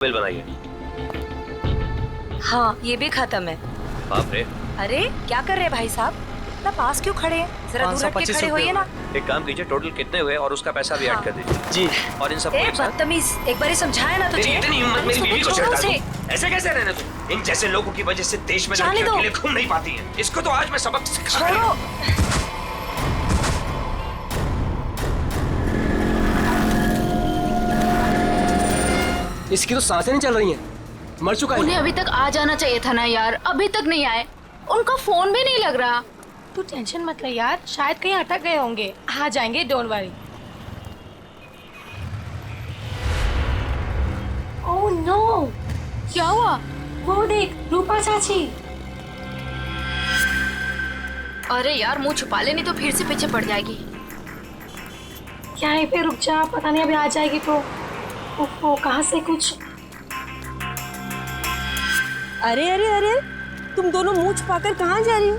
Bill बनाइए। हाँ, ये भी खत्म है। बाप रे। अरे क्या कर रहे हैं भाई साहब, इतना पास क्यों खड़े हैं? जरा दूर हट के खड़े होइए ना। एक काम कीजिए, टोटल कितने हुए और उसका पैसा भी ऐड कर दीजिए। जी। और इन सबको एक साथ। बदतमीज, एक बार ही समझाया ना तुझे। इतनी हिम्मत मेरी बीवी को छोड़ो छेड़ता उसे। है। ऐसे कैसे रहना तुम? इन जैसे लोगों की वजह से देश में जाने लड़कियां दो। अकेले घूम नहीं पाती हैं। इसको तो आज मैं सबक सिखा छोड़ो। इसकी तो सांसें नहीं चल रही हैं। मर चुका है। उन्हें अभी तक आ जाना चाहिए था ना यार, अभी तक नहीं आए। उनका फोन भी नहीं लग रहा। तू टेंशन मत ले यार, शायद कहीं अटक गए होंगे, आ जाएंगे, डोंट वरी। ओह नो, क्या हुआ? वो देख रूपा चाची। अरे यार मुंह छुपा ले, नहीं तो फिर से पीछे पड़ जाएगी। क्या है पे रुक जा, पता नहीं अभी आ जाएगी तो। ओहो, कहाँ से कुछ। अरे अरे अरे, तुम दोनों मुंह छुपाकर कहाँ जा रही हो?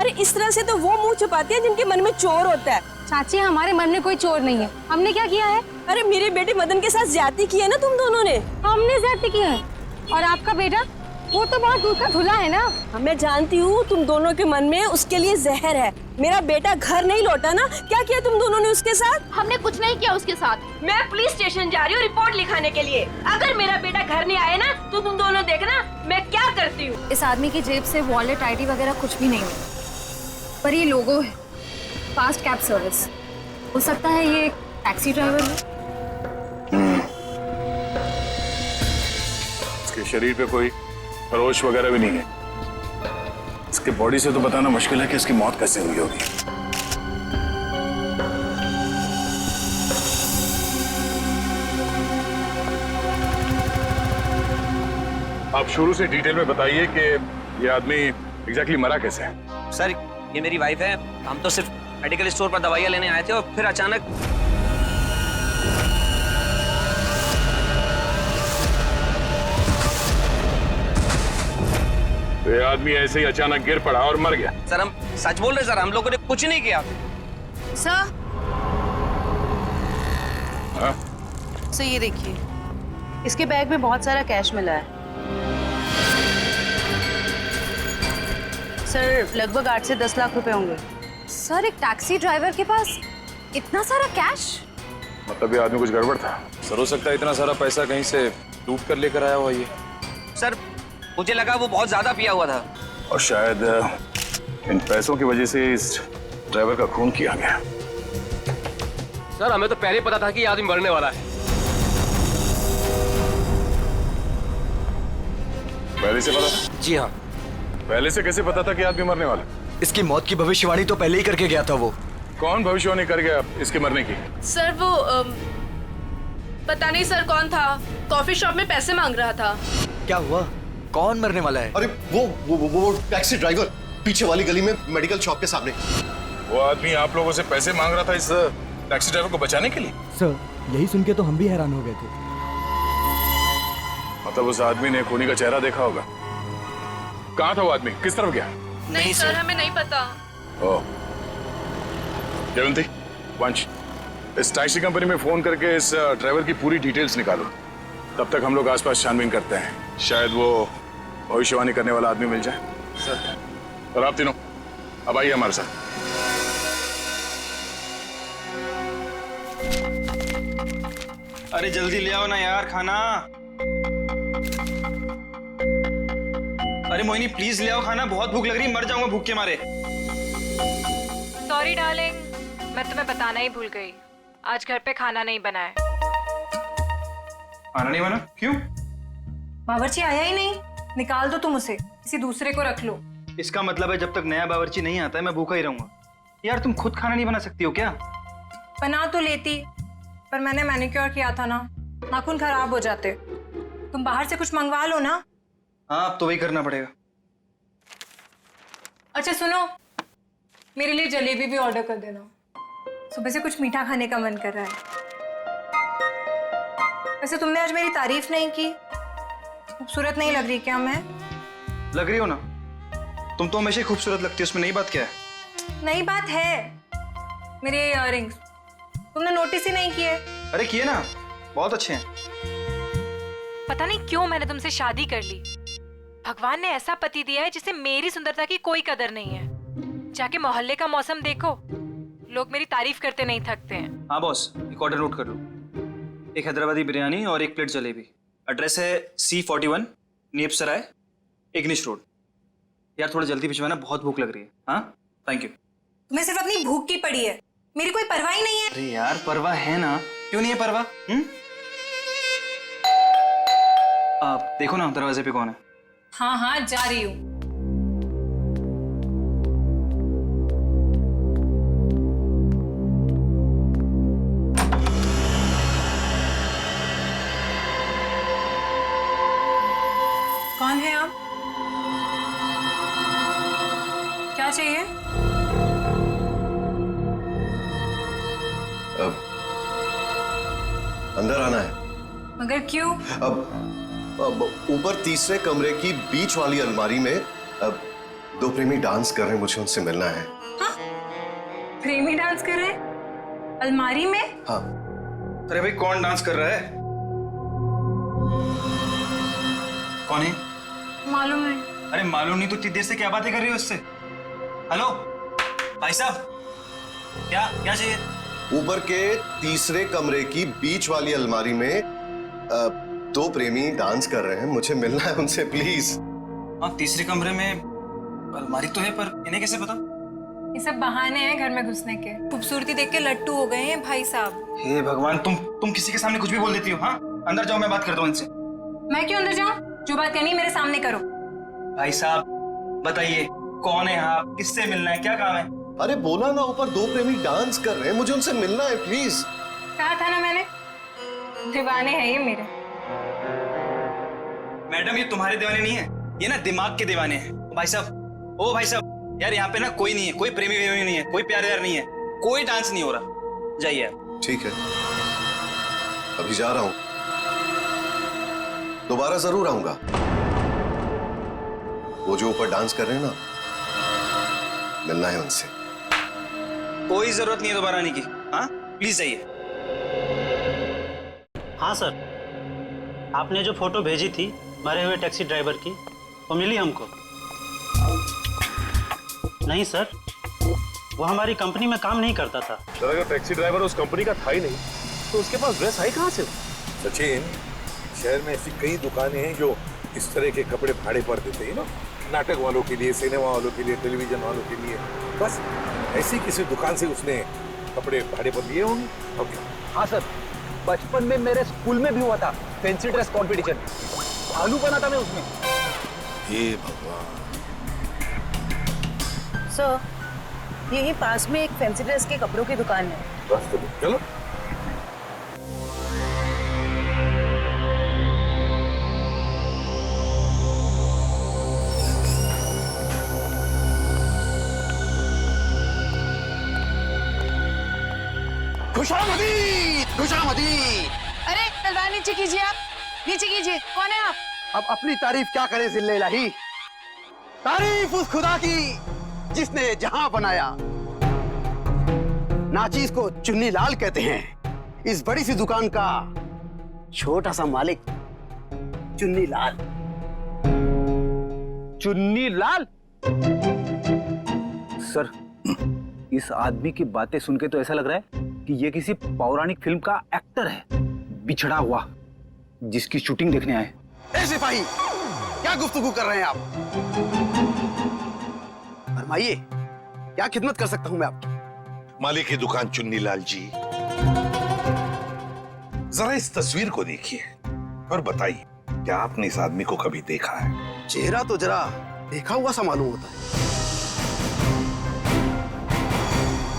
अरे इस तरह से तो वो मुंह छुपाती है जिनके मन में चोर होता है। चाची हमारे मन में कोई चोर नहीं है, हमने क्या किया है? अरे मेरे बेटे मदन के साथ ज्यादती की है ना तुम दोनों ने। हमने ज्यादती की है। और आपका बेटा, वो तो बहुत दूर का धुला है ना। मैं जानती हूँ तुम दोनों के मन में उसके लिए जहर है। मेरा बेटा घर नहीं लौटा ना, क्या किया तुम दोनों ने उसके साथ? हमने कुछ नहीं किया उसके साथ। मैं पुलिस स्टेशन जा रही हूँ रिपोर्ट लिखाने के लिए। अगर मेरा बेटा घर नहीं आए ना तो तुम दोनों देखना मैं क्या करती हूँ। इस आदमी की जेब से वॉलेट, आईडी वगैरह कुछ भी नहीं है, पर ये लोगो है फास्ट कैब सर्विस। हो सकता है ये टैक्सी ड्राइवर है। इसके शरीर पे कोई खरोच वगैरह भी नहीं है। इसके बॉडी से तो बताना मुश्किल है कि इसकी मौत कैसे हुई होगी। आप शुरू से डिटेल में बताइए कि ये आदमी एग्जैक्टली मरा कैसे है। सर, ये मेरी वाइफ है। हम तो सिर्फ मेडिकल स्टोर पर दवाइयाँ लेने आए थे और फिर अचानक तो ये आदमी ऐसे ही अचानक गिर पड़ा और मर गया। सर, हम सच बोल रहे सर, हम लोगों ने कुछ नहीं किया। सर, हाँ? सर ये देखिए, इसके बैग में बहुत सारा कैश मिला है सर, लगभग 8 से 10 लाख रुपए होंगे। सर, एक टैक्सी ड्राइवर के पास इतना सारा कैश? मतलब ये आदमी कुछ गड़बड़ था। सर हो सकता है इतना सारा पैसा कहीं से लूट कर लेकर आया हुआ ये। सर, मुझे लगा वो बहुत ज्यादा पिया हुआ था। और शायद इन पैसों की वजह से इस ड्राइवर का खून किया गया। सर हमें तो पहले ही पता था कि ये आदमी मरने वाला है। पहले से पता था? जी हाँ। पहले से कैसे पता था कि आदमी मरने वाला? इसकी मौत की भविष्यवाणी तो पहले ही करके गया था वो। कौन भविष्यवाणी कर गया इसके मरने की? सर वो पता नहीं सर कौन था, कॉफी शॉप में पैसे मांग रहा था। क्या हुआ? कौन मरने वाला है? अरे वो टैक्सी ड्राइवर, पीछे वाली गली में मेडिकल शॉप के सामने। वो आदमी आप लोगों से पैसे मांग रहा था इस टैक्सी ड्राइवर को बचाने के लिए? सर, यही सुन के तो हम भी हैरान हो गए थे। मतलब उस आदमी ने खूनी का चेहरा देखा होगा। कहाँ था वो आदमी, किस तरफ गया? नहीं सर, हमें नहीं पता। ओह, जयवंती, वंश, इस टैक्सी कंपनी में फोन करके इस ड्राइवर की पूरी डिटेल्स निकालो। तब तक हम लोग आसपास छानबीन करते हैं, शायद वो भविष्यवाणी करने वाला आदमी मिल जाए। सर, और आप तीनों अब आइए हमारे साथ। अरे जल्दी ले आओ ना यार खाना। अरे मोहिनी प्लीज ले आओ खाना, बहुत भूख लग रही है, मर जाऊंगा भूख के मारे। सॉरी डार्लिंग, मैं तुम्हें बताना ही भूल गई, आज घर पे खाना नहीं बना है। खाना नहीं बना? क्यों? बावर्ची आया ही नहीं, निकाल दो तुम उसे, किसी दूसरे को रख लो। इसका मतलब है जब तक नया बावर्ची नहीं आता है मैं भूखा ही रहूंगा। यार तुम खुद खाना नहीं बना सकती हो क्या? बना तो लेती, पर मैंने मैनिक्योर किया था ना, नाखून खराब हो जाते। तुम बाहर से कुछ मंगवा लो ना। हाँ अब तो वही करना पड़ेगा। अच्छा सुनो, मेरे लिए जलेबी भी ऑर्डर कर देना, सुबह से कुछ मीठा खाने का मन कर रहा है। वैसे तुमने आज मेरी तारीफ नहीं की, खूबसूरत नहीं लग रही क्या मैं? लग रही हो ना, तुम तो हमेशा ही खूबसूरत लगती हो, उसमें नई बात क्या है? नई बात है, मेरे इयररिंग्स तुमने नोटिस ही नहीं किए। अरे किए ना, बहुत अच्छे हैं। पता नहीं क्यों मैंने तुमसे शादी कर ली। भगवान ने ऐसा पति दिया है जिसे मेरी सुंदरता की कोई कदर नहीं है। जाके मोहल्ले का मौसम देखो, लोग मेरी तारीफ करते नहीं थकते हैं। हाँ बॉस, एक ऑर्डर नोट कर लो। एक हैदराबादी बिरयानी और एक प्लेट जलेबी। एड्रेस है C41 नीप सराय, इग्निश रोड। यार थोड़ा जल्दी भिजवाना, बहुत भूख लग रही है। हाँ थैंक यू। तुम्हें सिर्फ अपनी भूख की पड़ी है, मेरी कोई परवाह ही नहीं है। अरे यार परवाह है ना, क्यों नहीं है परवाह? आप देखो ना दरवाजे पे कौन है। हाँ हाँ जा रही हूँ। कौन है आप? क्या चाहिए? अब अंदर आना है। मगर क्यों? अब ऊपर तीसरे कमरे की बीच वाली अलमारी में अब दो प्रेमी डांस कर रहे हैं, मुझे उनसे मिलना है। हाँ? प्रेमी डांस कर रहे हैं? अलमारी में? हाँ। अरे भाई कौन डांस कर रहा है? कौन है? मालूम है। अरे मालूम नहीं तो इतनी देर से क्या बातें कर रही हो इससे? हेलो भाई साहब, क्या क्या चाहिए? ऊपर के तीसरे कमरे की बीच वाली अलमारी में दो प्रेमी डांस कर रहे हैं, मुझे मिलना है उनसे प्लीज। हाँ तीसरे कमरे में अलमारी तो है, पर इन्हें कैसे पता? ये सब बहाने हैं घर में घुसने के। खूबसूरती देख के लट्टू हो गए हैं भाई साहब। हे भगवान, तुम किसी के सामने कुछ भी बोल देती हो। हाँ अंदर जाओ, मैं बात करता हूँ इनसे। मैं क्यों अंदर जाऊं? जो बात करनी है मेरे सामने करो। भाई साहब बताइए, कौन है आप? किससे मिलना है? क्या काम है? अरे बोला ना, ऊपर दो प्रेमी डांस कर रहे हैं, मुझे उनसे मिलना है प्लीज। कहा था ना मैंने, दीवाने हैं ये मेरे। मैडम ये तुम्हारे दीवाने नहीं है, ये ना दिमाग के दीवाने हैं। भाई साहब, ओ भाई साहब, यार यहाँ पे ना कोई नहीं है, कोई प्रेमी वेमी नहीं है, कोई प्यार व्यार नहीं है, कोई डांस नहीं हो रहा। जाइए आप। ठीक है, अभी जा रहा हूं, दोबारा जरूर आऊंगा। वो जो ऊपर डांस कर रहे हैं ना, मिलना है उनसे। कोई जरूरत नहीं है दोबारा आने की। हाँ प्लीज जाइए। हाँ सर, आपने जो फोटो भेजी थी मरे हुए टैक्सी ड्राइवर की, वो मिली हमको। नहीं सर, वो हमारी कंपनी में काम नहीं करता था। सर अगर टैक्सी ड्राइवर उस कंपनी का था ही नहीं तो उसके पास ड्रेस आई कहाँ से? सचिन, शहर में ऐसी कई दुकानें हैं जो इस तरह के कपड़े भाड़े पर देते हैं ना, नाटक वालों के लिए, सिनेमा वालों के लिए, टेलीविजन वालों के लिए। बस ऐसी किसी दुकान से उसने कपड़े भाड़े पर लिए होंगे। ओके। हाँ सर, बचपन में मेरे स्कूल में भी हुआ था फैंसी ड्रेस कंपटीशन, भालू बना था मैं उसमें। ये भगवान। सर, यही पास में एक फैंसी ड्रेस के कपड़ों की दुकान है। बस तो चलो। खुशामदी, खुशामदी। अरे तलवार नीचे कीजिए, आप नीचे कीजिए। कौन है आप? अब अपनी तारीफ क्या करें जिल्ले इलाही, तारीफ उस खुदा की जिसने जहां बनाया। नाचीज को चुन्नी लाल कहते हैं, इस बड़ी सी दुकान का छोटा सा मालिक चुन्नी लाल। चुन्नी लाल? सर, इस आदमी की बातें सुन के तो ऐसा लग रहा है कि ये किसी पौराणिक फिल्म का एक्टर है, बिछड़ा हुआ, जिसकी शूटिंग देखने आए। ए सिपाही, क्या गुफ्तगू कर रहे हैं आप? फरमाइए, क्या खिदमत कर सकता हूं मैं आपकी? मालिक की दुकान चुन्नी लाल जी, जरा इस तस्वीर को देखिए और बताइए, क्या आपने इस आदमी को कभी देखा है? चेहरा तो जरा देखा हुआ सा मालूम होता है।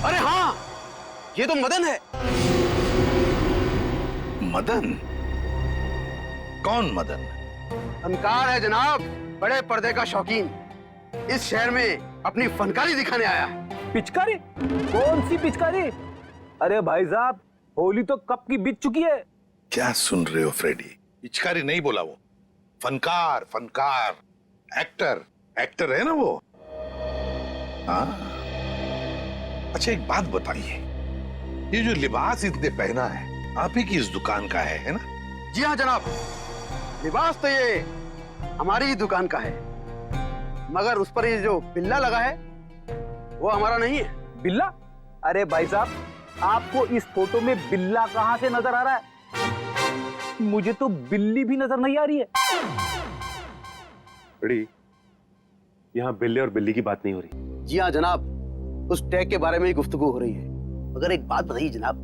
अरे हाँ, ये तो मदन है। मदन? कौन मदन? फनकार है जनाब, बड़े पर्दे का शौकीन। इस शहर में अपनी फनकारी दिखाने आया है। पिचकारी? कौन सी पिचकारी? अरे भाई साहब, होली तो कब की बीत चुकी है। क्या सुन रहे हो फ्रेडी? पिचकारी नहीं बोला वो, फनकार, फनकार, एक्टर, एक्टर है ना वो। हाँ। अच्छा एक बात बताइए, ये जो लिबास इसने पहना है आप ही की इस दुकान का है ना? जी हाँ जनाब, लिबास तो ये हमारी ही दुकान का है, मगर उस पर ये जो बिल्ला लगा है वो हमारा नहीं है। बिल्ला? अरे भाई साहब, आपको इस फोटो में बिल्ला कहां से नजर आ रहा है? मुझे तो बिल्ली भी नजर नहीं आ रही है। बड़ी, यहाँ बिल्ले और बिल्ली की बात नहीं हो रही। जी हाँ जनाब, उस टैग के बारे में ही गुफ्तगू हो रही है। मगर एक बात बताइए जनाब,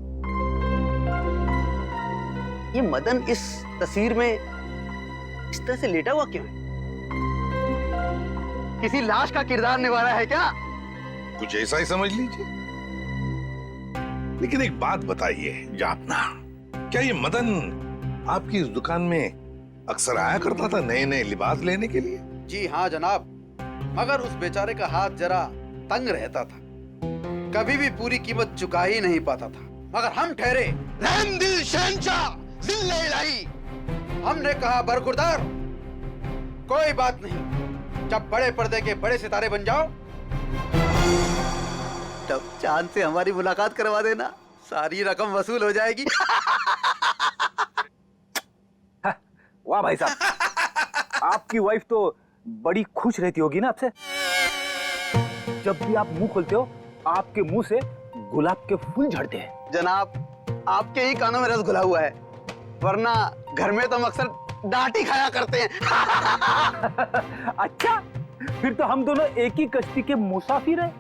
ये मदन इस तस्वीर में इस तरह से लेटा हुआ क्यों है? किसी लाश का किरदार निभा रहा है क्या? कुछ ऐसा ही समझ लीजिए। लेकिन एक बात बताइए जापना, क्या ये मदन आपकी इस दुकान में अक्सर आया करता था नए नए लिबास लेने के लिए? जी हाँ जनाब, मगर उस बेचारे का हाथ जरा तंग रहता था, कभी भी पूरी कीमत चुका ही नहीं पाता था। मगर हम ठहरे रहम दिल शहंशाह जिल्ले इलाही, हमने कहा बरखुरदार कोई बात नहीं, जब बड़े पर्दे के बड़े सितारे बन जाओ तब चांद से हमारी मुलाकात करवा देना, सारी रकम वसूल हो जाएगी। वाह भाई साहब, आपकी वाइफ तो बड़ी खुश रहती होगी ना आपसे। जब भी आप मुंह खोलते हो आपके मुंह से गुलाब के फूल झड़ते हैं। जनाब, आपके ही कानों में रस घुला हुआ है, वरना घर में तो हम अक्सर डांट ही खाया करते हैं। अच्छा, फिर तो हम दोनों एक ही कश्ती के मुसाफिर हैं।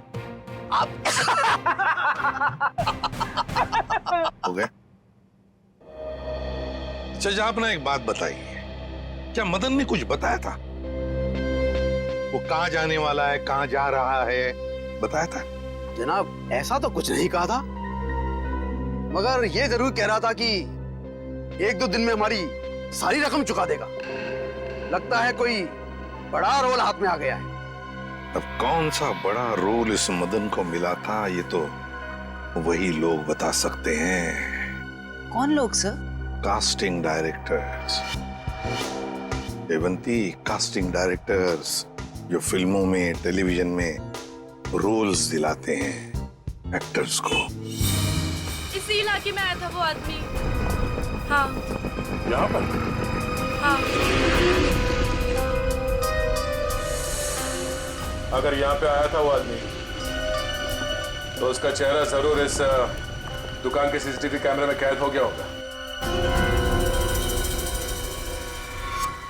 हो गए? अच्छा आपने एक बात बताई, क्या मदन ने कुछ बताया था? वो कहाँ जाने वाला है, कहाँ जा रहा है, बताया था? जनाब, ऐसा तो कुछ नहीं कहा था, मगर ये जरूर कह रहा था कि एक दो दिन में हमारी सारी रकम चुका देगा। लगता है कोई बड़ा रोल हाथ में आ गया है। अब कौन सा बड़ा रोल इस मदन को मिला था, ये तो वही लोग बता सकते हैं। कौन लोग sir? Casting directors Devanti, casting directors जो फिल्मों में टेलीविजन में रोल्स दिलाते हैं एक्टर्स को। इसी इलाके में आया था वो आदमी। हाँ यहाँ पर? हाँ। अगर यहाँ पे आया था वो आदमी तो उसका चेहरा जरूर इस दुकान के सीसीटीवी कैमरे में कैद हो गया होगा।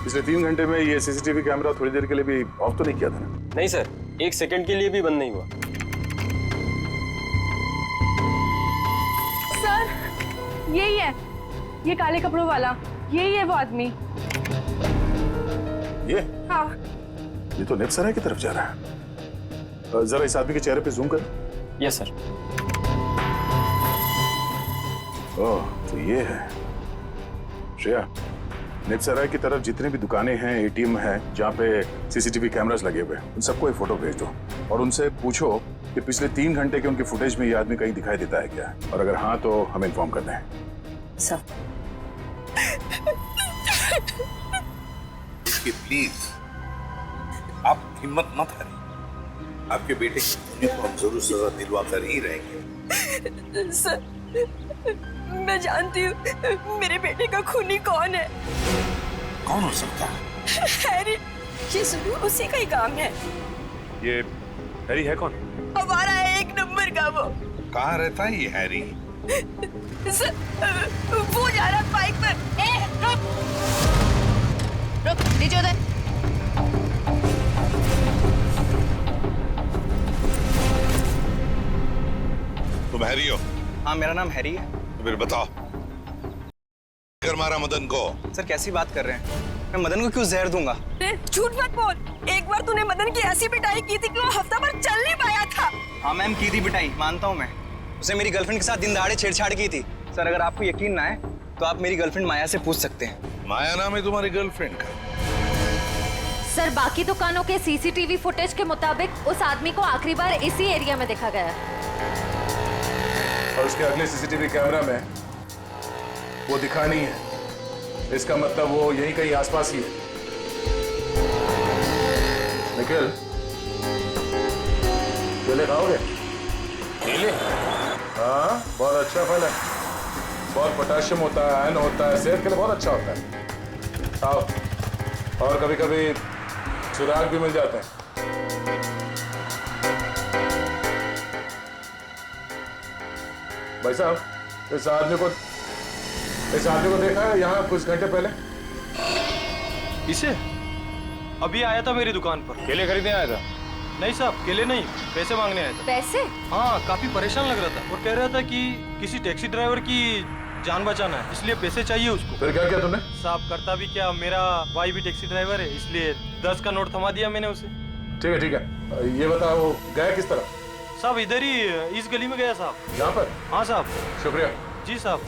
पिछले 3 घंटे में ये सीसीटीवी कैमरा थोड़ी देर के लिए भी ऑफ तो नहीं किया था ना? नहीं सर, 1 सेकंड के लिए भी बंद नहीं हुआ। सर, यही है, ये काले कपड़ों वाला, यही है वो आदमी। ये? हाँ। ये तो नेप सराय की तरफ जा रहा है। जरा इस आदमी के चेहरे पे जूम कर। Yes sir. ओह, तो ये है श्रेया। नेप सराय की तरफ जितने भी दुकानें हैं, एटीएम हैं, जहाँ पे सीसीटीवी कैमरास लगे हुए हैं, उन सबको एक फोटो भेज दो और उनसे पूछो कि पिछले 3 घंटे के उनके फुटेज में ये आदमी कहीं दिखाई देता है क्या, और अगर हाँ तो हमें इन्फॉर्म कर दें। सर। प्लीज आप हिम्मत मत हारिए, आपके बेटे की तो हम जरूर सजा दिलवा कर ही रहेंगे। सर, मैं जानती हूँ मेरे बेटे का खूनी कौन है। कौन हो सकता है? हैरी, ये जरूर उसी का ही काम है। ये हैरी है कौन? हमारा 1 नंबर का वो। कहाँ रहता है ये हैरी? सर, वो जा रहा है बाइक पर। रुक, नीचे उतर। तुम हैरी हो? हाँ, मेरा नाम हैरी है। तो फिर बताओ, कर मारा मदन को? सर कैसी बात कर रहे हैं, मैं मदन को क्यों जहर दूंगा? झूठ मत बोल, एक बार तूने मदन की ऐसी पिटाई की थी कि वो हफ्ता भर चल नहीं पाया था। हाँ मैम, की थी पिटाई, मानता हूँ मैं। उसे मेरी गर्लफ्रेंड के साथ दिन दहाड़े छेड़छाड़ की थी। सर अगर आपको यकीन ना है तो आप मेरी गर्लफ्रेंड माया से पूछ सकते हैं। माया नाम है तुम्हारी गर्लफ्रेंड का? सर, बाकी दुकानों के सीसीटीवी फुटेज के मुताबिक उस आदमी को आखिरी बार इसी एरिया में देखा गया। और उसके अगले सीसीटीवी कैमरा में वो दिखा नहीं है, इसका मतलब वो यहीं कहीं आसपास ही है। निखिल, केले खाओगे? केले? हाँ, बहुत अच्छा फल है, बहुत पोटेशियम होता है, आयरन होता है, सेहत के लिए बहुत अच्छा होता है। आओ। और कभी कभी सुराग भी मिल जाते हैं। भाई साहब, इस आदमी को देखा है यहाँ कुछ घंटे पहले? इसे अभी आया था मेरी दुकान पर। केले खरीदने आया था? नहीं साहब, केले नहीं, पैसे मांगने आया था। पैसे? हाँ, काफी परेशान लग रहा था और कह रहा था कि किसी टैक्सी ड्राइवर की जान बचाना है, इसलिए पैसे चाहिए उसको। फिर क्या किया तुमने? साहब करता भी क्या, मेरा भाई भी टैक्सी ड्राइवर है, इसलिए 10 का नोट थमा दिया मैंने उसे। ठीक है। ये बताओ गया किस तरफ? साहब इधर ही इस गली में गया साहब। यहाँ पर? हाँ साहब। शुक्रिया। जी साहब।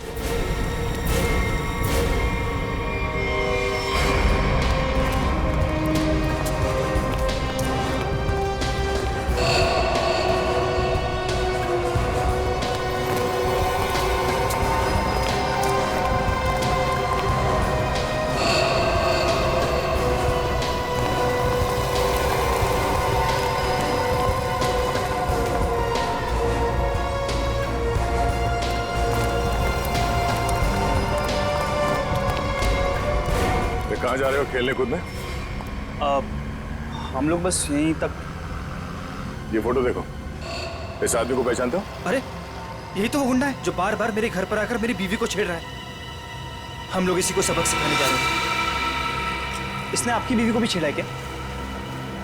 कहाँ जा रहे हो खेलने कूदने? हम लोग बस यहीं तक। ये फोटो देखो, इस आदमी को पहचानते हो? अरे यही तो वो गुंडा है जो बार बार मेरे घर पर आकर मेरी बीवी को छेड़ रहा है। हम लोग इसी को सबक सिखाने जा रहे हैं। इसने आपकी बीवी को भी छेड़ा है क्या?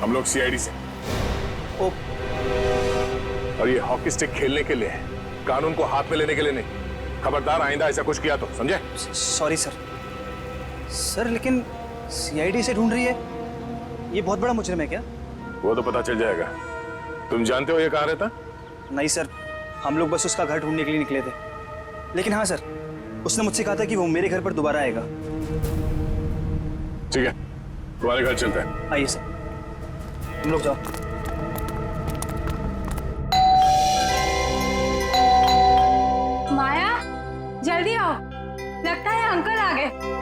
हम लोग सीआईडी से। ओ। और ये हॉकी स्टिक खेलने के लिए है, कानून को हाथ में लेने के लिए नहीं। खबरदार आइंदा ऐसा कुछ किया तो, समझे? Sorry sir. सर लेकिन सीआईडी से ढूंढ रही है, ये बहुत बड़ा मुजरिम है क्या? वो तो पता चल जाएगा। तुम जानते हो ये कहाँ रहता? नहीं सर, हम लोग बस उसका घर ढूंढने के लिए निकले थे। लेकिन हाँ सर, उसने मुझसे कहा था कि वो मेरे घर पर दोबारा आएगा। ठीक है, तुम्हारे घर चलते हैं। आइए सर, तुम लोग जाओ। माया, जल्दी आओ, लगता है अंकल आ गए।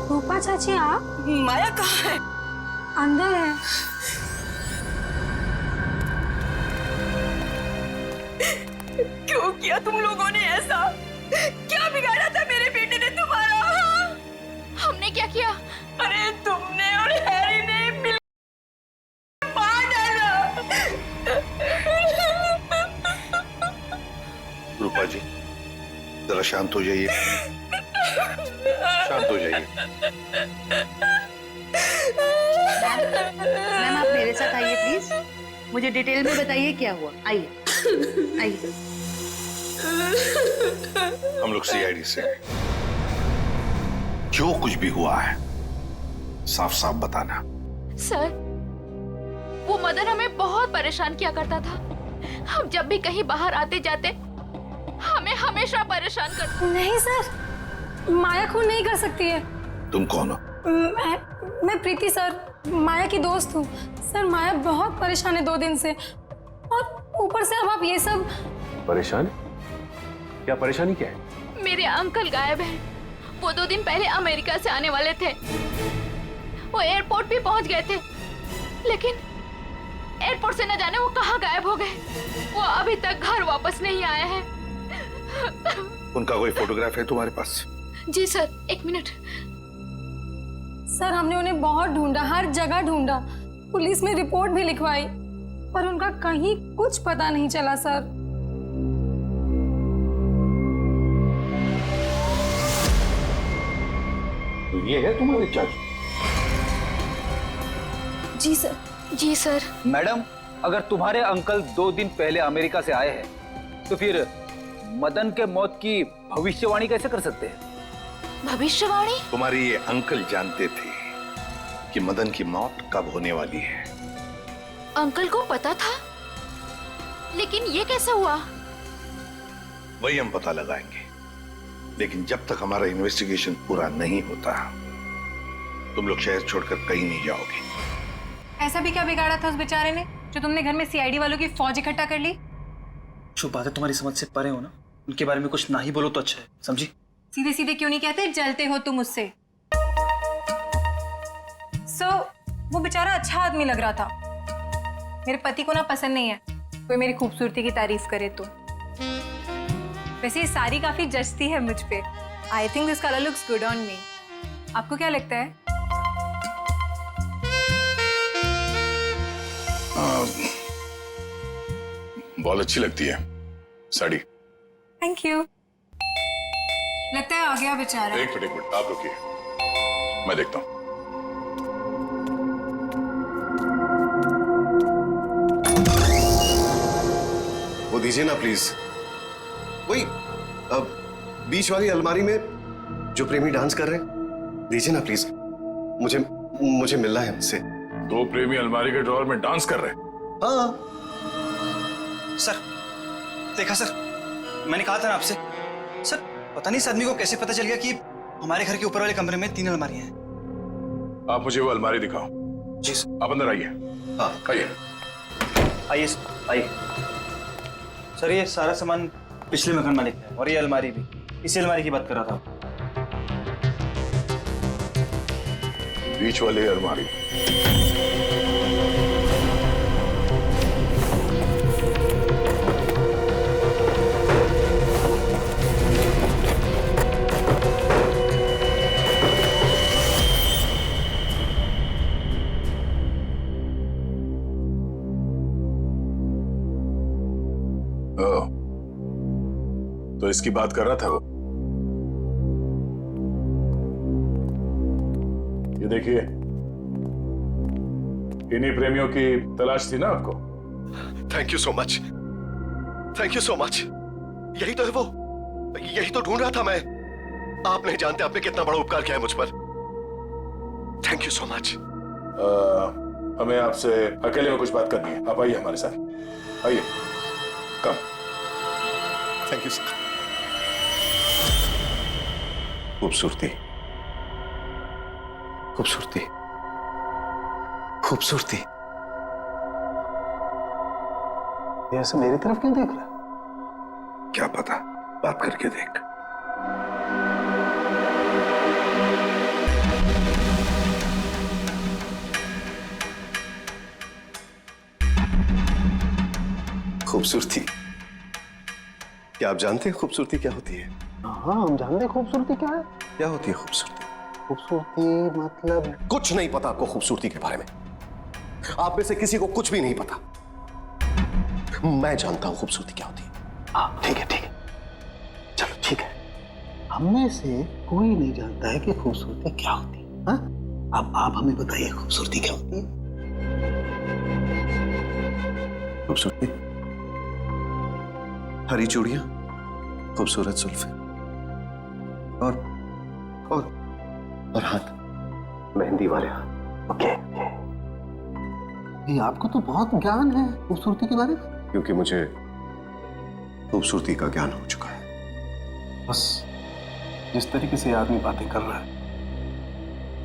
रूपा चाची आप? माया कहाँ है? अंदर है। क्यों किया तुम लोगों ने ऐसा? क्या बिगाड़ा था मेरे बेटे ने तुम्हारा? हमने क्या किया? अरे तुमने और हैरी ने मिल मार डाला। रूपा जी, जरा शांत हो जाइए, शांत हो जाइए। मैम आप मेरे साथ आइए प्लीज, मुझे डिटेल में बताइए क्या हुआ। आइए आइए। हम लोग सीआईडी से हैं। जो कुछ भी हुआ है साफ साफ बताना। सर, वो मदन हमें बहुत परेशान किया करता था। हम जब भी कहीं बाहर आते जाते हमें हमेशा परेशान करता। नहीं सर, माया खून नहीं कर सकती है। तुम कौन हो? मैं प्रीति सर, माया की दोस्त हूँ। सर माया बहुत परेशान है 2 दिन से, और ऊपर से अब आप ये सब। परेशान? क्या परेशानी क्या है? मेरे अंकल गायब हैं। वो 2 दिन पहले अमेरिका से आने वाले थे। वो एयरपोर्ट भी पहुंच गए थे, लेकिन एयरपोर्ट से न जाने वो कहाँ गायब हो गए। वो अभी तक घर वापस नहीं आए हैं। उनका कोई फोटोग्राफ है तुम्हारे पास? जी सर, 1 मिनट। सर हमने उन्हें बहुत ढूंढा, हर जगह ढूंढा, पुलिस में रिपोर्ट भी लिखवाई, पर उनका कहीं कुछ पता नहीं चला सर। तो ये है तुम्हारी चाची? जी सर। जी सर। मैडम, अगर तुम्हारे अंकल 2 दिन पहले अमेरिका से आए हैं, तो फिर मदन के मौत की भविष्यवाणी कैसे कर सकते हैं? भविष्यवाणी? तुम्हारे ये अंकल जानते थे कि मदन की मौत कब होने वाली है। अंकल को पता था, लेकिन ये कैसे हुआ? वही हम पता लगाएंगे, लेकिन जब तक हमारा इन्वेस्टिगेशन पूरा नहीं होता तुम लोग शहर छोड़कर कहीं नहीं जाओगे। ऐसा भी क्या बिगाड़ा था उस बेचारे ने जो तुमने घर में सीआईडी वालों की फौज इकट्ठा कर ली? जो बातें तुम्हारी समझ से परे हो ना, उनके बारे में कुछ ना ही बोलो तो अच्छा है, समझी? सीधे सीधे क्यों नहीं कहते जलते हो तुम उससे? वो बेचारा अच्छा आदमी लग रहा था। मेरे पति को ना पसंद नहीं है कोई मेरी खूबसूरती की तारीफ करे तो। वैसे ये साड़ी काफी जचती है मुझ पे। I think this colour looks good on me. आपको क्या लगता है? बहुत अच्छी लगती है साड़ी। Thank you. लगता है आ गया बेचारा। एक मिनट आप रुकिए, मैं देखता हूँ। वो दीजिए ना प्लीज, वही बीच वाली अलमारी में जो प्रेमी डांस कर रहे हैं, दीजिए ना प्लीज, मुझे मिलना है उनसे। दो प्रेमी अलमारी के ड्रॉअर में डांस कर रहे हैं? हाँ सर, देखा सर, मैंने कहा था ना आपसे। सर पता नहीं इस आदमी को कैसे पता चल गया कि हमारे घर के ऊपर वाले कमरे में 3 अलमारियां हैं। आप मुझे वो अलमारी दिखाओ। जी सर। आप अंदर आइए। हाँ आइए आइए आइए। सर ये सारा सामान पिछले मकान मालिक का है और ये अलमारी भी इसी अलमारी की बात कर रहा था। बीच वाली अलमारी। तो इसकी बात कर रहा था वो। ये देखिए, इन्हीं प्रेमियों की तलाश थी ना आपको? Thank you so much, thank you so much. यही तो है वो, यही तो ढूंढ रहा था मैं। आप नहीं जानते आपने कितना बड़ा उपकार किया है मुझ पर। Thank you so much. हमें आपसे अकेले में कुछ बात करनी है, आप आइए हमारे साथ, आइए। कम। Thank you sir. खूबसूरती, खूबसूरती, खूबसूरती। ये ऐसे मेरी तरफ क्यों देख रहा? क्या पता, बात करके देख। खूबसूरती, क्या आप जानते हैं खूबसूरती क्या होती है? हाँ, हम जानते हैं खूबसूरती क्या है। क्या होती है खूबसूरती? खूबसूरती मतलब कुछ नहीं पता आपको खूबसूरती के बारे में। आप में से किसी को कुछ भी नहीं पता। मैं जानता हूं खूबसूरती क्या होती है। हाँ ठीक है, ठीक है, चलो ठीक है। हम में से कोई नहीं जानता है कि खूबसूरती क्या होती है। हाँ? अब आप हमें बताइए खूबसूरती क्या होती है? खूबसूरती हरी चूड़ियां, खूबसूरत जुल्फे और हाथ, मेहंदी वाले हाथ। ओके। ये आपको तो बहुत ज्ञान है खूबसूरती के बारे में। क्योंकि मुझे खूबसूरती का ज्ञान हो चुका है। बस जिस तरीके से आदमी बातें कर रहा है,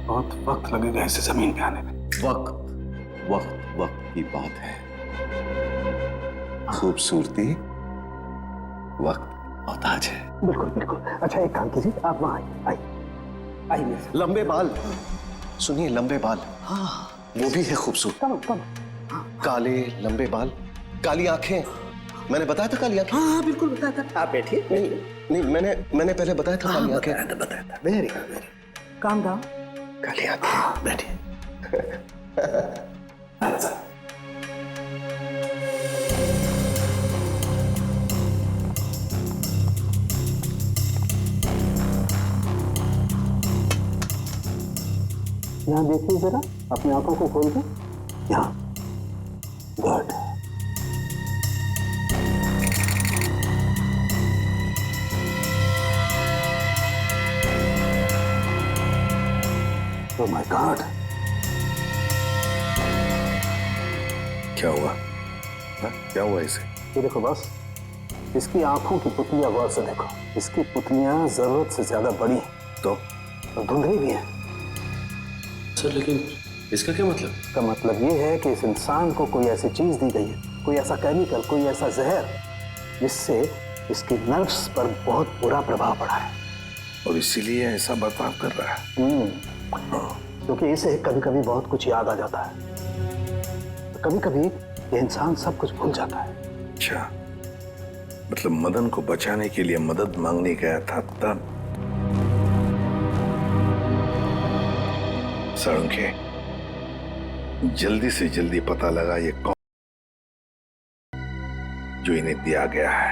बहुत वक्त लगेगा इसे जमीन पे आने में। वक्त वक्त वक्त की बात है। खूबसूरती वक्त मोहताज है। बिल्कुल बिल्कुल। अच्छा एक काम कीजिए, आप वहां आइए, आइए। लंबे बाल, सुनिए, लंबे बाल। हाँ वो भी है खूबसूरत। काले लंबे बाल, काली आंखें। मैंने बताया था काली आंखें। हाँ बिल्कुल बताया था। आप बैठिए। नहीं, मैंने पहले बताया था काली आंखें। बताया था। Very good, very calm down. काली आंखें। बैठिए। यहाँ देखिए जरा, अपनी आंखों को खोल के। यहाँ, गुड। ओह माय गॉड, क्या हुआ? क्या हुआ इसे? ये देखो बस, इसकी आंखों की पुतलियां गौर से देखो। इसकी पुतलियां जरूरत से ज्यादा बड़ी हैं तो धुंधली भी हैं। सर लेकिन इसका क्या मतलब? इसका मतलब ये है कि इस इंसान को कोई ऐसी चीज दी गई है, कोई ऐसा केमिकल, कोई ऐसा जहर, जिससे इसकी नर्व्स पर बहुत बुरा प्रभाव पड़ा है और इसीलिए ऐसा बर्ताव कर रहा है। क्योंकि इसे कभी कभी बहुत कुछ याद आ जाता है, कभी कभी ये इंसान सब कुछ भूल जाता है। अच्छा, मतलब मदन को बचाने के लिए मदद मांगने गया था तब? साड़ू के जल्दी से जल्दी पता लगा ये कौन जो इन्हें दिया गया है।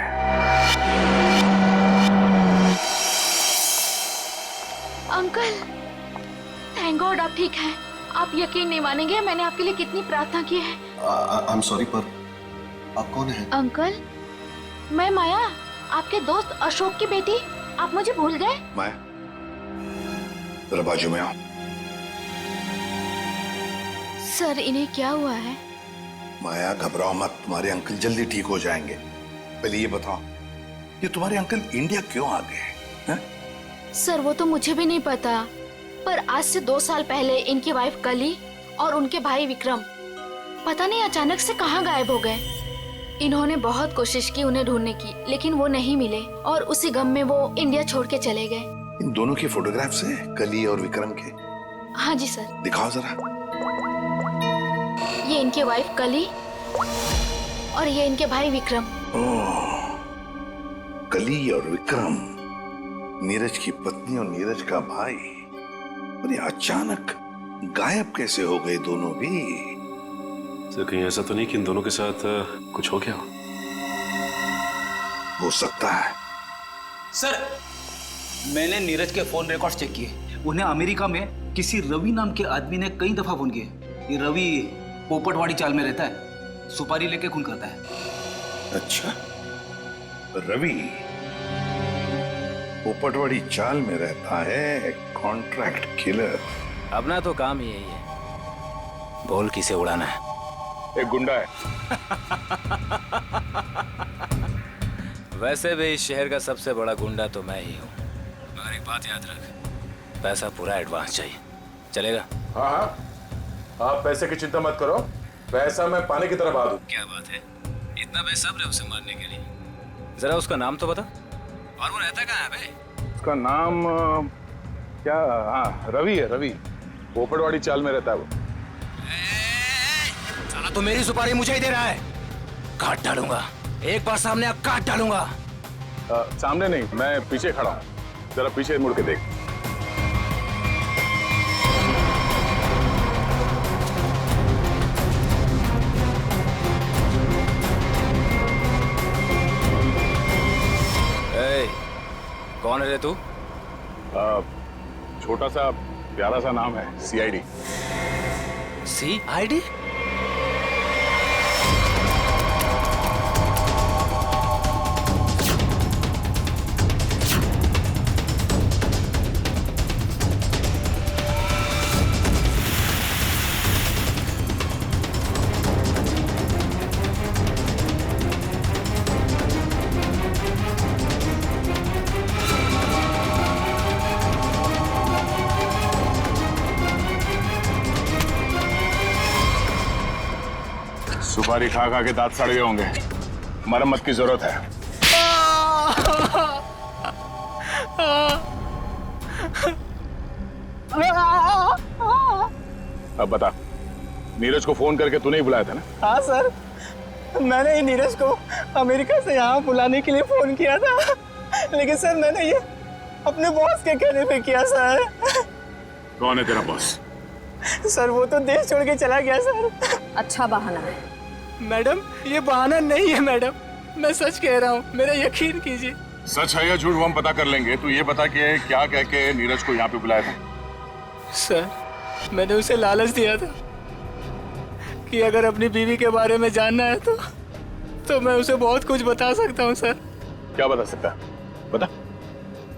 अंकल, थैंक गॉड आप ठीक हैं। आप यकीन नहीं मानेंगे मैंने आपके लिए कितनी प्रार्थना की है। आई एम सॉरी, पर आप कौन हैं? अंकल, मैं माया, आपके दोस्त अशोक की बेटी। आप मुझे भूल गए? माया, जरा बाजू में आओ। सर, इन्हें क्या हुआ है? माया, घबराओ मत, तुम्हारे अंकल जल्दी ठीक हो जाएंगे। पहले ये बताओ, ये तुम्हारे अंकल इंडिया क्यों आ गए हैं? सर, वो तो मुझे भी नहीं पता, पर आज से 2 साल पहले इनकी वाइफ कली और उनके भाई विक्रम पता नहीं अचानक से कहाँ गायब हो गए। इन्होंने बहुत कोशिश की उन्हें ढूंढने की, लेकिन वो नहीं मिले और उसी गम में वो इंडिया छोड़ के चले गए। इन दोनों के फोटोग्राफ्स हैं, कली और विक्रम के? हाँ जी सर। दिखाओ जरा। ये इनके वाइफ कली और ये इनके भाई विक्रम। ओह, कली और विक्रम, नीरज की पत्नी और नीरज का भाई। और ये अचानक गायब कैसे हो गए दोनों भी? सर, कहीं ऐसा तो नहीं कि इन दोनों के साथ कुछ हो गया हो सकता है। सर, मैंने नीरज के फोन रिकॉर्ड्स चेक किए। उन्हें अमेरिका में किसी रवि नाम के आदमी ने कई दफा फोन किए। ये रवि पोपटवाड़ी चाल में रहता है, सुपारी लेके खून करता है। अच्छा, रवि पोपटवाड़ी चाल में रहता है, कॉन्ट्रैक्ट किलर। अपना तो काम ही यही है, बोल किसे उड़ाना है। एक गुंडा है। वैसे भी इस शहर का सबसे बड़ा गुंडा तो मैं ही हूँ। मगर एक बात याद रख, पैसा पूरा एडवांस चाहिए। चलेगा? हाँ हाँ, आप पैसे की चिंता मत करो, पैसा मैं पानी की तरह बहा दूं। क्या बात है, इतना बेसब्र है उसे मारने के लिए। जरा उसका नाम तो बता, और वो रहता कहाँ है बे? उसका नाम क्या? हाँ, रवि है, रवि। पोपटवाड़ी चाल में रहता है वो। साला तो मेरी सुपारी मुझे ही दे रहा है। काट डालूंगा, एक बार सामने आ काट डालूंगा। सामने नहीं, मैं पीछे खड़ा हूँ, जरा पीछे मुड़ के देख। कौन है रे तू? छोटा सा प्यारा सा नाम है, CID। CID? सुपारी खा खा के दांत सड़ गए होंगे, मरम्मत की जरूरत है। अब बता, नीरज को फोन करके तूने ही बुलाया था ना? हाँ सर, मैंने ही नीरज को अमेरिका से यहाँ बुलाने के लिए फोन किया था, लेकिन सर मैंने ये अपने बॉस के कहने पे किया सर। कौन है तेरा बॉस? सर वो तो देश छोड़ के चला गया सर। अच्छा बहाना है। मैडम, ये बहाना नहीं है मैडम, मैं सच कह रहा हूँ, मेरा यकीन कीजिए। सच है या झूठ वो हम पता कर लेंगे। तू ये बता कि क्या कह के नीरज को यहाँ पे बुलाया था? सर, मैंने उसे लालच दिया था कि अगर अपनी बीवी के बारे में जानना है तो मैं उसे बहुत कुछ बता सकता हूँ सर। क्या बता सकता है? बता।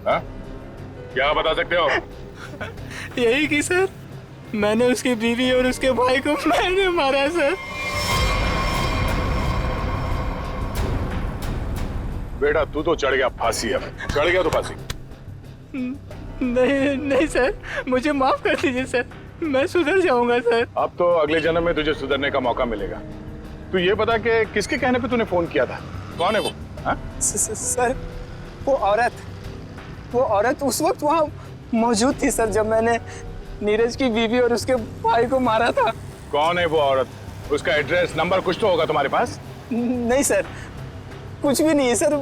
हाँ? क्या बता सकते हो? यही कि सर, मैंने उसकी बीवी और उसके भाई को मैंने मारा है सर। बेटा, तू तो चढ़ गया फांसी। अब चढ़ गया तो फांसी। नहीं नहीं सर, मुझे माफ कर दीजिए सर, मैं सुधर जाऊंगा सर। अब तो अगले जन्म में तुझे सुधरने का मौका मिलेगा। तू ये बता कि किसके कहने पे तूने फोन किया था? कौन है वो? सर, वो औरत उस वक्त वहाँ मौजूद थी सर, जब मैंने नीरज की बीवी और उसके भाई को मारा था। कौन है वो औरत? उसका एड्रेस नंबर कुछ तो होगा तुम्हारे पास? नहीं सर, कुछ भी नहीं है सर।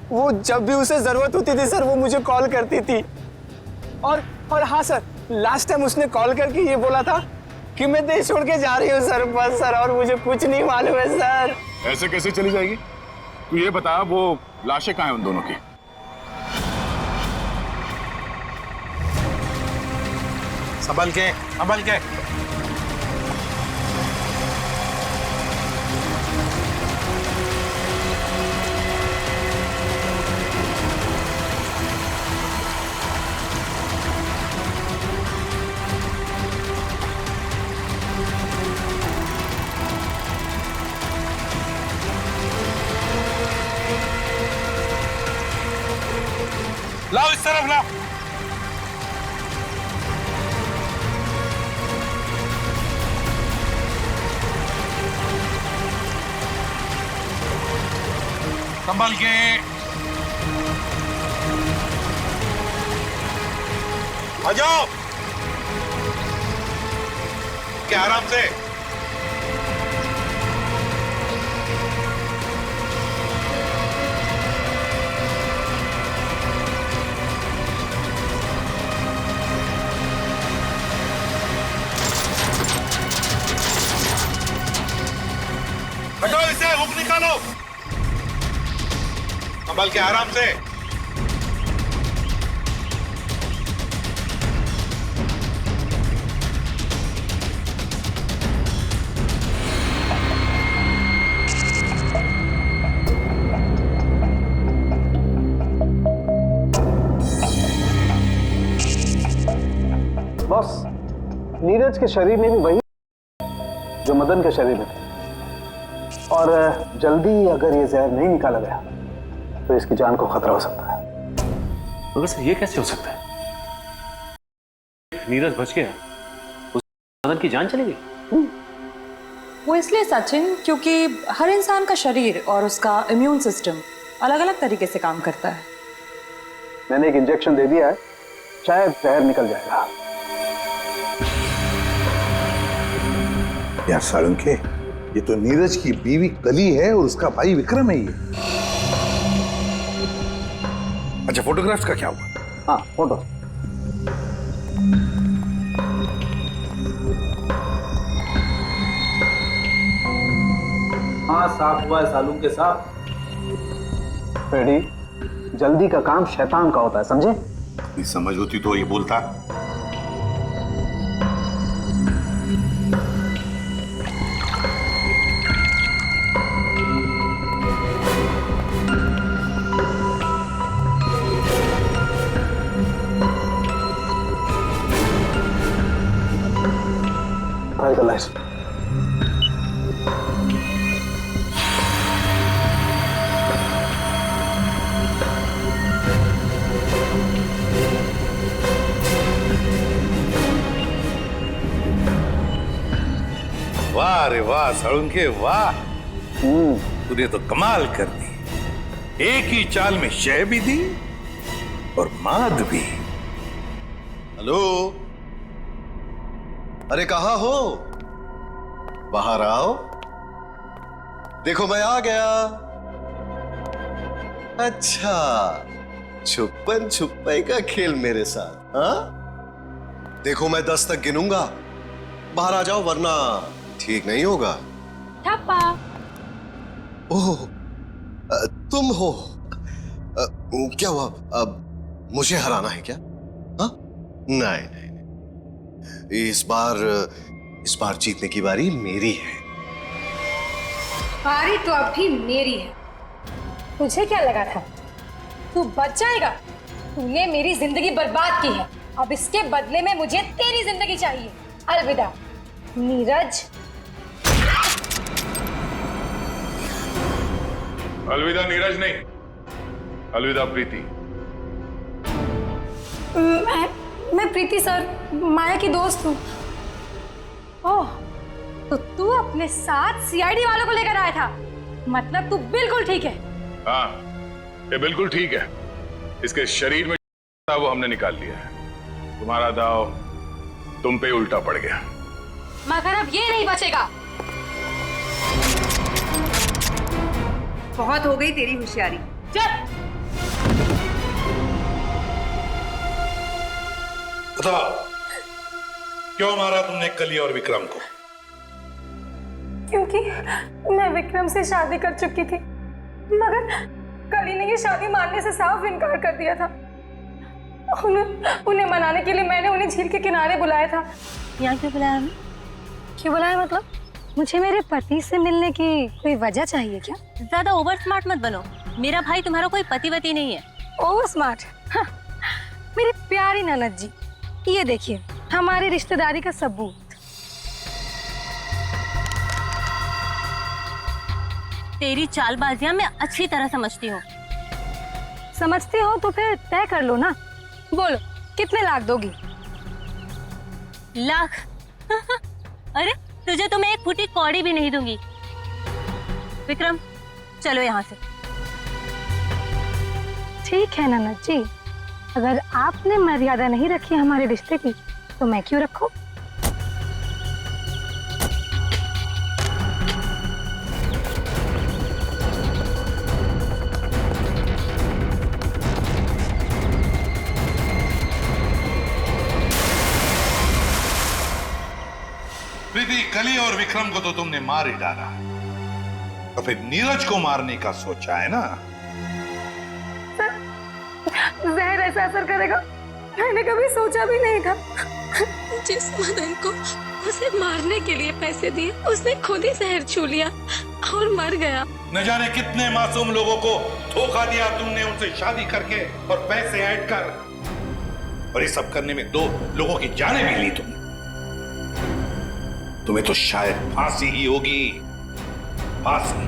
वो जब भी उसे जरूरत होती थी सर, वो मुझे कॉल करती थी। और हाँ सर, लास्ट टाइम उसने कॉल करके ये बोला था कि मैं देश छोड़ के जा रही हूँ सर, बस सर, और मुझे कुछ नहीं मालूम है सर। ऐसे कैसे चली जाएगी? तू ये बता, वो लाशें कहाँ हैं उन दोनों की? संभल के, संभल के। लाओ इस तरफ लाओ। संभल के। आ जाओ क्या, आराम से। हटो इसे, हुक निकालो। संभल के, आराम से। बॉस, नीरज के शरीर में भी वही जो मदन के शरीर में था, और जल्दी अगर ये जहर नहीं निकाला गया तो इसकी जान को खतरा हो सकता है। मगर सर ये कैसे हो सकता है? नीरज बच गया, उस मदन की जान चली गई। वो इसलिए सचिन क्योंकि हर इंसान का शरीर और उसका इम्यून सिस्टम अलग अलग तरीके से काम करता है। मैंने एक इंजेक्शन दे दिया है, शायद जहर निकल जाएगा। यार सालुंखे, ये तो नीरज की बीवी कली है और उसका भाई विक्रम है ये। अच्छा, फोटोग्राफ्स का क्या हुआ? हाँ, फोटो। हाँ, साफ हुआ है सालुंखे साहब। फ्रेडी, जल्दी का काम शैतान का होता है, समझे? समझ होती तो ये बोलता। वाह रे वाह सालुंखे, वाह। तूने तो कमाल कर दी। एक ही चाल में शय भी दी और माद भी। हेलो, अरे कहाँ हो? बाहर आओ, देखो मैं आ गया। अच्छा, छुपन छुपाई का खेल मेरे साथ, हाँ? देखो मैं 10 तक गिनूंगा, बाहर आ जाओ वरना ठीक नहीं होगा। ठप्पा। ओह, तुम हो? क्या हुआ? अब मुझे हराना है क्या? हाँ? नहीं नहीं नहीं, इस बार जीतने की बारी मेरी है। बारी तो अब भी मेरी है। तुझे क्या लगा था तू बच जाएगा? तूने मेरी जिंदगी बर्बाद की है, अब इसके बदले में मुझे तेरी जिंदगी चाहिए। अलविदा नीरज। अलविदा नीरज नहीं, अलविदा प्रीति। मैं प्रीति सर, माया की दोस्त हूँ। ओह, तो तू अपने साथ सीआईडी वालों को लेकर आया था? मतलब तू बिल्कुल ठीक है। हाँ, ये बिल्कुल ठीक है। इसके शरीर में था वो हमने निकाल लिया है। तुम्हारा दाव तुम पे उल्टा पड़ गया। मगर अब ये नहीं बचेगा। बहुत हो गई तेरी होशियारी। चुप। बताओ, क्यों मारा तुमने कली और विक्रम को? क्योंकि मैं विक्रम से शादी कर चुकी थी, मगर कली ने ये शादी मानने से साफ इनकार कर दिया था। उन्हें मनाने के लिए मैंने उन्हें झील के किनारे बुलाया था। यहाँ क्यों बुलाया हमें? क्यों बुलाया मतलब? मुझे मेरे पति से मिलने की कोई वजह चाहिए क्या? ज्यादा ओवर स्मार्ट मत बनो। मेरा भाई तुम्हारा कोई पतिवती नहीं है। Over smart? हाँ, मेरी प्यारी ननद जी, ये देखिए हमारी रिश्तेदारी का सबूत। तेरी चालबाजियां मैं अच्छी तरह समझती हूँ। समझती हो तो फिर तय कर लो ना। बोलो कितने लाख दोगी? लाख? अरे तुझे तो मैं एक फूटी कौड़ी भी नहीं दूंगी। विक्रम चलो यहाँ से। ठीक है ननद जी, अगर आपने मर्यादा नहीं रखी हमारे रिश्ते की तो मैं क्यों रखूं? प्रीति, कली और विक्रम को तो तुमने मार ही डाला, तो फिर नीरज को मारने का सोचा है ना? जहर ऐसा असर करेगा मैंने कभी सोचा भी नहीं था। जिस मदन को उसे मारने के लिए पैसे दिए उसने खुद ही जहर छू लिया और मर गया। न जाने कितने मासूम लोगों को धोखा दिया तुमने, उनसे शादी करके और पैसे ऐड कर, और ये सब करने में 2 लोगों की जानें भी ली तुमने। तुम्हें तो शायद फांसी ही होगी, फांसी।